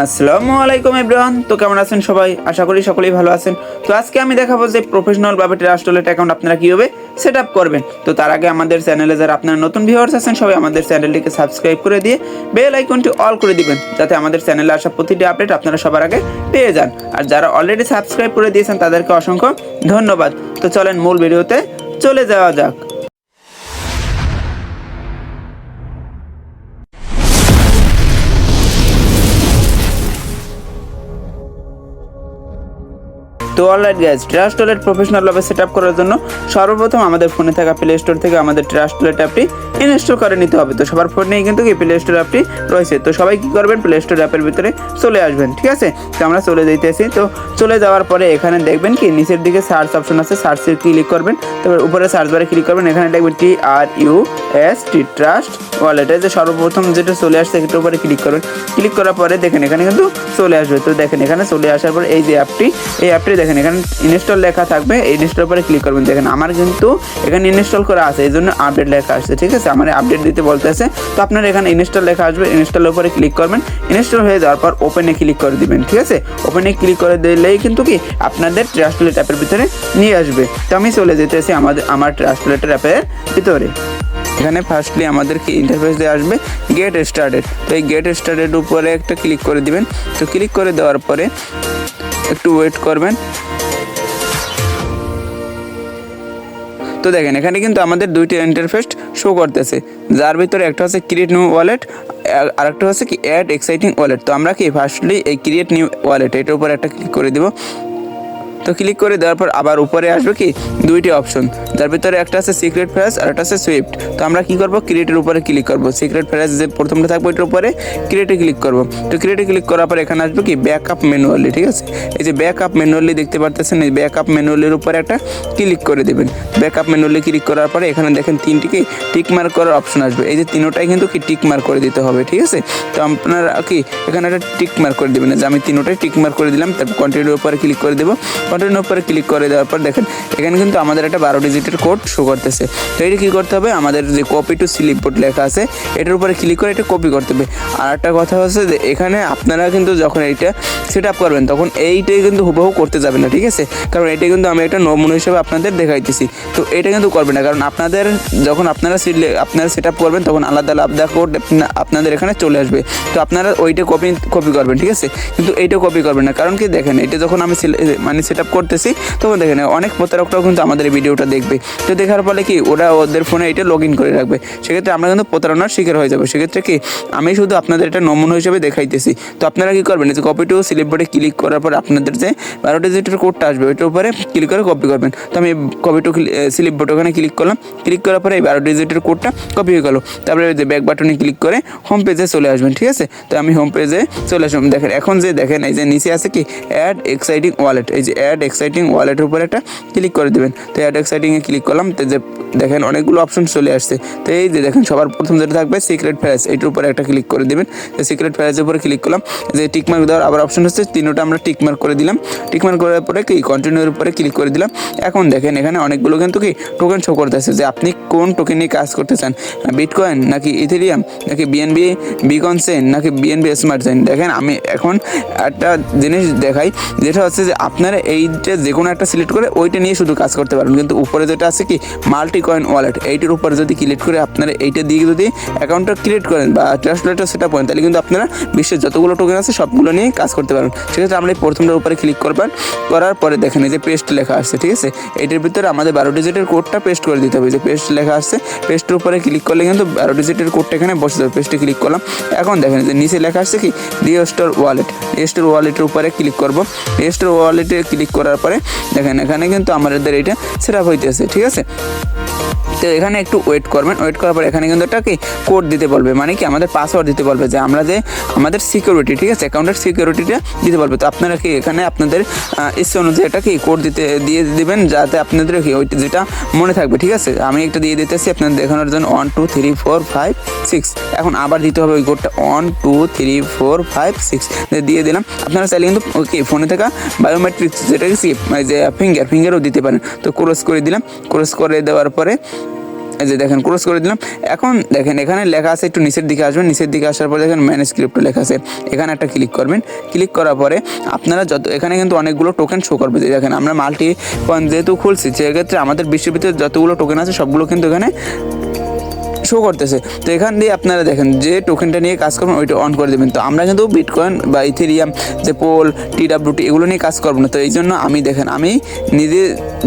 আসসালামু আলাইকুম এভরিওয়ান। তো কেমন আছেন সবাই? আশা করি সকলেই ভালো আছেন। তো আজকে আমি দেখাবো যে প্রফেশনাল ভাবে ট্রাস্ট ওয়ালেট অ্যাকাউন্ট আপনারা কিভাবে সেট আপ করবেন। তো তার আগে আমাদের চ্যানেলে যারা আপনারা নতুন ভিউয়ার্স আছেন সবাই আমাদের চ্যানেলটিকে সাবস্ক্রাইব করে দিয়ে বেল আইকনটি অল করে দিবেন, যাতে আমাদের চ্যানেলে আসা প্রতিটি আপডেট আপনারা সবার আগে পেয়ে যান। আর যারা অলরেডি সাবস্ক্রাইব করে দিয়েছেন তাদেরকে অসংখ্য ধন্যবাদ। তো চলেন মূল ভিডিওতে চলে যাওয়া যাক। তো alright guys, trust wallet professional ভাবে সেট আপ করার জন্য সর্বপ্রথম আমাদের ফোনে থাকা প্লে স্টোর থেকে আমাদের ট্রাস্ট ওয়ালেট অ্যাপটি ইনস্টল করে নিতে হবে। তো সবার ফোনেই কিন্তু কি প্লে স্টোর অ্যাপটি রয়েছে। তো সবাই কি করবেন, প্লে স্টোর অ্যাপের ভিতরে চলে আসবেন। ঠিক আছে, তো আমরা চলে যেতেছি। তো চলে যাওয়ার পরে এখানে দেখবেন কি নিচের দিকে সার্চ অপশন আছে, সার্চে ক্লিক করবেন। তারপর উপরে সার্চ বারে ক্লিক করবেন, এখানে দেখবেন TRUST ট্রাস্ট ওয়ালেটে যে সর্বপ্রথম যেটা চলে আসছে সেটার উপরে ক্লিক করবেন। ক্লিক করার পরে দেখেন এখানে কিন্তু চলে আসবে। তো দেখেন এখানে চলে আসার পর এই যে অ্যাপটি, এই অ্যাপটি দেখেন এখানে ইনস্টল লেখা থাকবে। এই ইনস্টল উপরে ক্লিক করবেন। দেখেন আমার কিন্তু এখানে ইনস্টল করা আছে, এই জন্য আপডেট লেখা আসছে। ঠিক আছে, আমার আপডেট দিতে বলতেছে। তো আপনার এখানে ইনস্টল লেখা আসবে, ইনস্টলের উপরে ক্লিক করবেন। ইনস্টল হয়ে যাওয়ার পর ওপেনে ক্লিক করে দিবেন। ঠিক আছে, ওপেনে ক্লিক করে দিলেই কিন্তু কি আপনাদের ট্রাস্ট ওয়ালেট অ্যাপের ভিতরে নিয়ে আসবে। তো আমি চলে যেতেছি আমার ট্রাস্ট ওয়ালেট অ্যাপের ভিতরে। এখানে ফার্স্টলি আমাদেরকে ইন্টারফেস দিয়ে আসবে গেট স্টার্টেড। তো এই গেট স্টার্টেড উপরে একটা ক্লিক করে দিবেন। তো ক্লিক করে দেওয়ার পরে একটু ওয়েট করবেন। তো দেখেন এখানে কিন্তু আমাদের দুইটি ইন্টারফেস শো করতেছে, যার ভিতরে একটা হচ্ছে ক্রিয়েট নিউ ওয়ালেট আর একটা হচ্ছে কি অ্যাড এক্সাইটিং ওয়ালেট। তো আমরা কি ফার্স্টলি এই ক্রিয়েট নিউ ওয়ালেট এটার উপরে একটা ক্লিক করে দিব। তো ক্লিক করে দেওয়ার পর আবার উপরে আসবে কি দুইটি অপশন, যার ভিতরে একটা আছে সিক্রেট ফ্রেজ আর একটা আছে সুইফট। তো আমরা কি করব, ক্রিয়েটের উপরে ক্লিক করব। সিক্রেট ফ্রেজ যে প্রথমটা থাকবে ওইটার উপরে ক্রিয়েটে ক্লিক করব। তো ক্রিয়েটে ক্লিক করার পর এখানে আসবে কি ব্যাকআপ ম্যানুয়ালি। ঠিক আছে, এই যে ব্যাকআপ ম্যানুয়ালি দেখতে পারতেছেন, এই ব্যাকআপ ম্যানুয়ালির উপরে একটা ক্লিক করে দেবেন। ব্যাকআপ ম্যানুয়ালি ক্লিক করার পরে এখানে দেখেন তিনটিকে টিক মার্ক করার অপশন আসবে। এই যে তিনোটাই কিন্তু কি টিক মার্ক করে দিতে হবে। ঠিক আছে, তো আপনারা কি এখানে একটা টিক মার্ক করে দেবেন, যে আমি তিনোটাই টিক মার্ক করে দিলাম। তারপর কন্টিনিউর উপরে ক্লিক করে দেবো। কন্টিনিউর উপরে ক্লিক করে দেওয়ার পর দেখেন এখানে কিন্তু আমাদের একটা 12 ডিজিটের কোড শো করতেছে। তো এটা কী করতে হবে, আমাদের যে কপি টু স্লিপ বোর্ড লেখা আছে এটার উপরে ক্লিক করে এটা কপি করতে হবে। আর একটা কথা হচ্ছে যে এখানে আপনারা কিন্তু যখন এইটা সেট আপ করবেন তখন এইটাই কিন্তু হুবহু করতে যাবেন না। ঠিক আছে, কারণ এটা কিন্তু আমি একটা নমুনা হিসেবে আপনাদের দেখাইতেছি। তো এটা কিন্তু করবেন না, কারণ আপনাদের যখন আপনারা সেট আপ করবেন তখন আলাদা আলাদা কোড আপনাদের এখানে চলে আসবে। তো আপনারা ওইটা কপি করবেন। ঠিক আছে, কিন্তু এইটা কপি করবেন না, কারণ কি দেখেন এটা যখন আমি সেট আপ করতেছি তখন দেখেন অনেক প্রতারকরাও কিন্তু আমাদের এই ভিডিওটা দেখবে। তো দেখার ফলে কি ওরা ওদের ফোনে এটা লগ ইন করে রাখবে, সেক্ষেত্রে আমরা কিন্তু প্রতারণার শিকার হয়ে যাবে। সেক্ষেত্রে কি আমি শুধু আপনাদের এটা নমুনা হিসেবে দেখাইতেছি। তো আপনারা কি করবেন, যে কপি টু স্লিপ বোর্ডে ক্লিক করার পর আপনাদের যে 12 ডিজিটের কোডটা আসবে ওইটার উপরে ক্লিক করে কপি করবেন। তো আমি কপি টু স্লিপ বোর্ড ওখানে ক্লিক করলাম। ক্লিক করার পরে এই 12 ডিজিটের কোডটা কপি হয়ে গেল। তারপরে যে ব্যাক বাটনে ক্লিক করে হোম পেজে চলে আসবেন। ঠিক আছে, তো আমি হোম পেজে চলে আসলাম। দেখেন এখন যে দেখেন এই যে নিচে আছে কি অ্যাড এক্সাইটিং ওয়ালেট, এই যে অ্যাড এক্সাইটিং ওয়ালেটের উপরে একটা ক্লিক করে দেবেন। তো অ্যাড এক্সাইটিংয়ে ক্লিক করলাম। তো যে দেখেন অনেকগুলো অপশন চলে আসছে। তো এই যে দেখেন সবার প্রথম যেটা থাকবে সিক্রেট ফ্রেজ, এইটার উপরে একটা ক্লিক করে দেবেন। তো সিক্রেট ফ্রেজের উপরে ক্লিক করলাম। যে টিকমার্ক দেওয়ার আবার অপশন হচ্ছে, তিনটা আমরা টিকমার্ক করে দিলাম। টিকমার্ক করার পরে কি কন্টিনিউর উপরে ক্লিক করে দিলাম। এখন দেখেন এখানে অনেকগুলো কিন্তু কি টোকেন শো করতেছে, যে আপনি কোন টোকেন নিয়ে কাজ করতে চান, বিটকয়েন নাকি ইথেরিয়াম নাকি বিএনবি বিকন চেইন নাকি বিএনবি স্মার্ট চেইন। দেখেন আমি এখন একটা জিনিস দেখাই, যেটা হচ্ছে যে আপনারা এইটা যে কোনো একটা সিলেক্ট করে ওইটা নিয়ে শুধু কাজ করতে পারবেন। কিন্তু উপরে যেটা আছে কি মাল্টি কয়েন ওয়ালেট, এইটার উপরে যদি ক্লিক করে আপনারা এইটা দিয়ে যদি অ্যাকাউন্টটা ক্রিয়েট করেন বা ট্রাস্ট ওয়ালেটটা সেট আপ করেন, তাহলে কিন্তু আপনারা বিশ্বের যতগুলো টোকেন আছে সবগুলো নিয়ে কাজ করতে পারবেন। সেক্ষেত্রে আমরা এই প্রথমটার উপরে ক্লিক করবেন। করার পরে দেখেন এই যে পেস্ট লেখা আসছে। ঠিক আছে, এইটার ভিতরে আমাদের 12 ডিজিটের কোডটা পেস্ট করে দিতে হবে। যে পেস্ট লেখা আসছে, পেস্টের উপরে ক্লিক করলে কিন্তু 12 ডিজিটের কোডটা এখানে বসে যাবে। পেস্টে ক্লিক করলাম। এখন দেখেন যে নিচে লেখা আসছে কি রিস্টোর ওয়ালেট, রিস্টোর ওয়ালেটের উপরে ক্লিক করব। রিস্টোর ওয়ালেটে ক্লিক করার পরে দেখেন এখানে কিন্তু আমাদের এটা সেট আপ হইতেছে। ঠিক আছে, তো এখানে একটু ওয়েট করবেন। ওয়েট করার পর এখানে কিন্তু একটা কি কোড দিতে বলবে, মানে কি আমাদের পাসওয়ার্ড দিতে বলবে, যে আমরা যে আমাদের সিকিউরিটি, ঠিক আছে, অ্যাকাউন্টের সিকিউরিটিটা দিতে বলবে। তো আপনারা কি এখানে আপনাদের ইচ্ছে অনুযায়ী এটা কি কোড দিয়ে দিবেন, যাতে আপনাদের কি ওইটা যেটা মনে থাকবে। ঠিক আছে, আমি একটা দিয়ে দিতেছি আপনাদের দেখানোর জন্য 1 2 3 4 5 6। এখন আবার দিতে হবে ওই কোডটা 1 2 3 4 5 6 দিয়ে দিলাম। আপনারা চাইলে কিন্তু কি ফোনে থাকা বায়োমেট্রিক্স যেটা কি যে ফিঙ্গারও দিতে পারেন। তো ক্রস করে দিলাম। ক্রস করে দেওয়ার পরে এই যে দেখেন ক্রস করে দিলাম। এখন দেখেন এখানে লেখা আছে, একটু নিচের দিকে আসবেন, নিচের দিকে আসার পর দেখেন ম্যানেজ ক্রিপ্টো লেখা আছে, এখানে একটা ক্লিক করবেন। ক্লিক করার পরে আপনারা এখানে কিন্তু অনেকগুলো টোকেন শো করবে। দেখেন আমরা মাল্টি পয়েন্ট যেহেতু খুলছি, সেক্ষেত্রে আমাদের বিশ্বের ভিতরে যতগুলো টোকেন আছে সবগুলো কিন্তু এখানে শো করতেছে। তো এখান দিয়ে আপনারা দেখেন যে টোকেনটা নিয়ে কাজ করবেন ওইটা অন করে দেবেন। তো আমরা কিন্তু বিটকয়েন বা ইথেরিয়াম, যে পোল, টিডাব্লিউটি এগুলো নিয়ে কাজ করবো না। তো এই জন্য আমি দেখেন আমি নিজে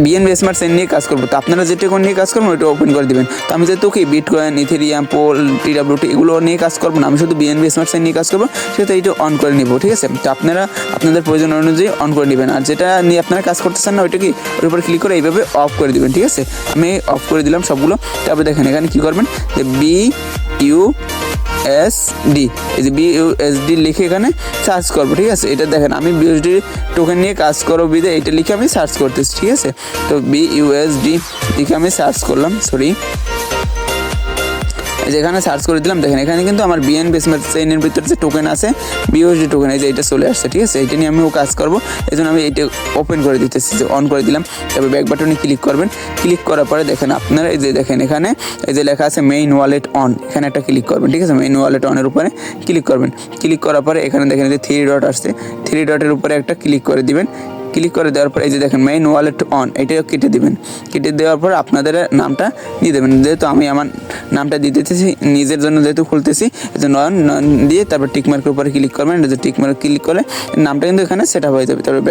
বিএনবি স্মার্ট চেইন নিয়ে কাজ করবো। তো আপনারা যে টোকেন নিয়ে কাজ করবেন ওইটা ওপেন করে দেবেন। তো আমি যেহেতু কি বিটকয়েন, ইথেরিয়াম, পোল, টিডাব্লিউটি এগুলো নিয়ে কাজ করবো না, আমি শুধু বিএনবি স্মার্ট চেইন নিয়ে কাজ করবো, সেটা এইটা অন করে নিব। ঠিক আছে, তো আপনারা আপনাদের প্রয়োজন অনুযায়ী অন করে নেবেন। আর যেটা নিয়ে আপনারা কাজ করতেছেন না ওইটা কি ওর উপর ক্লিক করে এইভাবে অফ করে দিবেন। ঠিক আছে, আমি অফ করে দিলাম সবগুলো। তারপরে দেখেন এখানে কী করবেন, যে BUSD, এই যে BUSD লিখে এখানে সার্চ করবো। ঠিক আছে, এটা দেখেন আমি BUSD টোকেন নিয়ে কাজ করবো বিদে এইটা লিখে আমি সার্চ করতেছি। ঠিক আছে, তো BUSD লিখে আমি সার্চ করলাম, যেখানে সার্চ করে দিলাম। দেখেন এখানে কিন্তু আমার বিএনবি স্মার্ট চেইনের ভিতরে যে টোকেন আছে BUSD টোকেন, এই যে এটা চলে আসছে। ঠিক আছে, এইটা নিয়ে আমিও কাজ করবো, এই জন্য আমি এইটা ওপেন করে দিতেছি, যে অন করে দিলাম। তারপর ব্যাক বাটনে ক্লিক করবেন। ক্লিক করার পরে দেখেন আপনারা এই যে দেখেন এখানে এই যে লেখা আছে মেইন ওয়ালেট অন, এখানে একটা ক্লিক করবেন। ঠিক আছে, মেইন ওয়ালেট অনের উপরে ক্লিক করবেন। ক্লিক করার পরে এখানে দেখেন যে 3 ডট আসছে, 3 ডটের উপরে একটা ক্লিক করে দিবেন। ক্লিক করে দেওয়ার পর এই যে দেখেন মেইন ওয়ালেট অন, এটাও কেটে দিবেন। কেটে দেওয়ার পর আপনাদের নামটা দিয়ে দেবেন। যেহেতু আমি আমার নামটা দিতেছি নিজের জন্য, যেহেতু খুলতেছি, এই যে নয়ন দিয়ে তারপর টিকমার্কের উপরে ক্লিক করবেন। এই যে টিকমার্ক ক্লিক করলে নামটা কিন্তু এখানে সেট আপ হয়ে যাবে। তারপর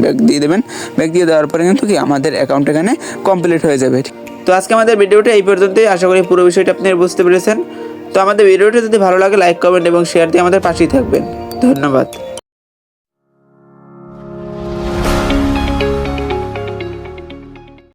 ব্যাক দিয়ে দেবেন। ব্যাক দিয়ে দেওয়ার পরে কিন্তু কি আমাদের অ্যাকাউন্ট এখানে কমপ্লিট হয়ে যাবে। তো আজকে আমাদের ভিডিওটা এই পর্যন্তই, আশা করি পুরো বিষয়টা আপনি বুঝতে পেরেছেন। তো আমাদের ভিডিওটা যদি ভালো লাগে লাইক, কমেন্ট এবং শেয়ার দিয়ে আমাদের পাশেই থাকবেন। ধন্যবাদ।